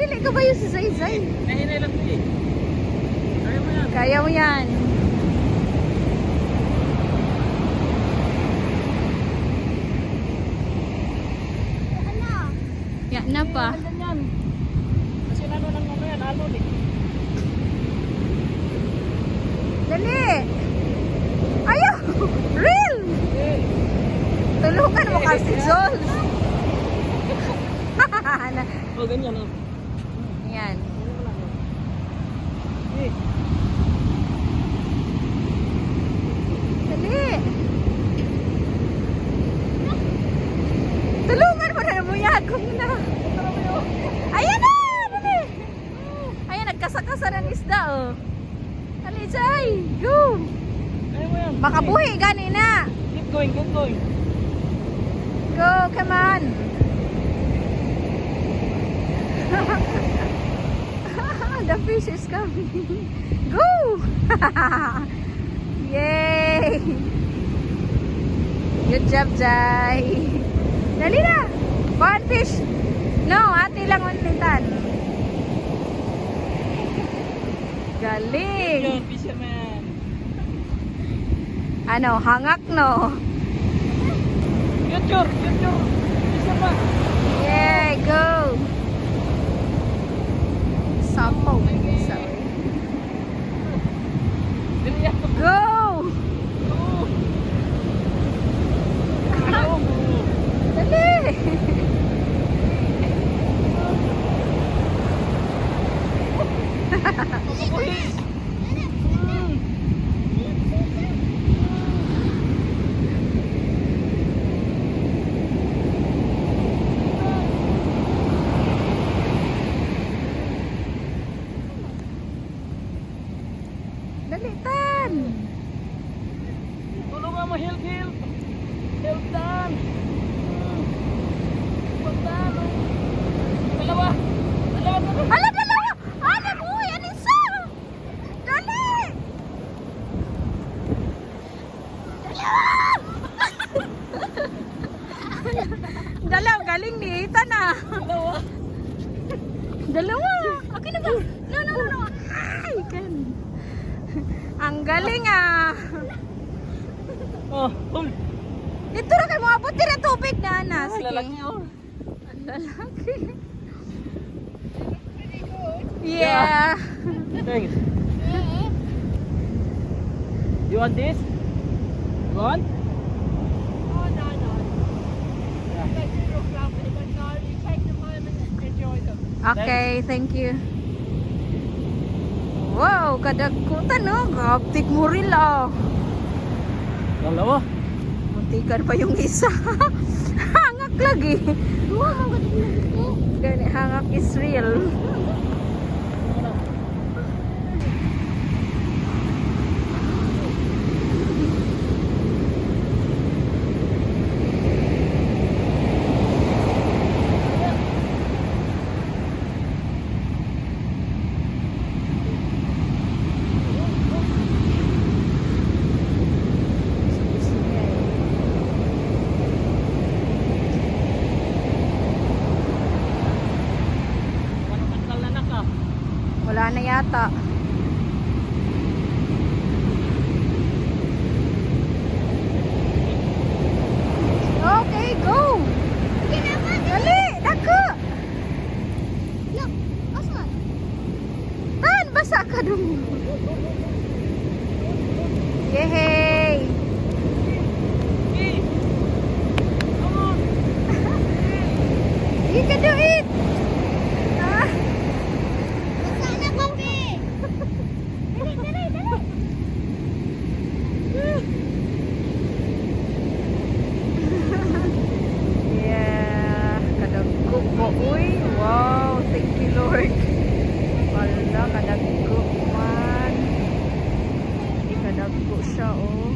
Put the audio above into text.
dili ka ba yung si Zay? Nahinay lang eh. Kaya mo yan. Kaya mo yan. Yan na pa. Ganyan yan. Kasi nano lang ano yan, alon eh. Dali! Ayaw! Real! Eh. Tulungan mo kasi, Zol! Oh, ganyan oh. Yan. Eh. Dali! Tulungan mo na namuyagong na. Ayan na! Dali! Ayan, nagkasakasa ng isda, oh. Dali, Jai! Go! Kaya mo yan. Baka buhi, gani na. Keep going, keep going. Go, come on! The fish is coming. Go! Yay! Good job, Jai. Dali na! One fish! No, ate lang unlitan. Galing! Yun, fisherman. Ano, hangak no? Future, future. Fisherman. Yay, go! Sapaw. Sorry. Dili yan. Go! Oh. Oh. Dali! Dali, Tan! Tulungan mo, help, help. Help, Dan. Help, Dan. Dalawa. Dalawa, dalawa. Ala, dalawa! Ala, boy! Ano isa? Dali! Dalawa! Galing ni Ethan ah! Dalawa. Dalawa! Okay na ba? No, no, no, no! Ay, kan! Ang galing ah! Oh, hold. Dito na kayo mga buti na tubig na, Ana. Ay, Sige. lalaki, oh. Ang lalaki. Yeah. Thanks. You want this? You want? Okay, thank you. Wow, kadagkutan no. Kaptik mo rin ah. Dalawa. Muntikan pa yung isa. Hangak lagi. Gani, hangak is real. Wala na yata. Okay, go! Dali! Dako! Tan, basa ka dun. Yehey! Hey. Come on. You can do it! Ah. Yeah, kadagko po. Uy, wow, thank you Lord. Wala, kadagko man. Kadagko siya, oh.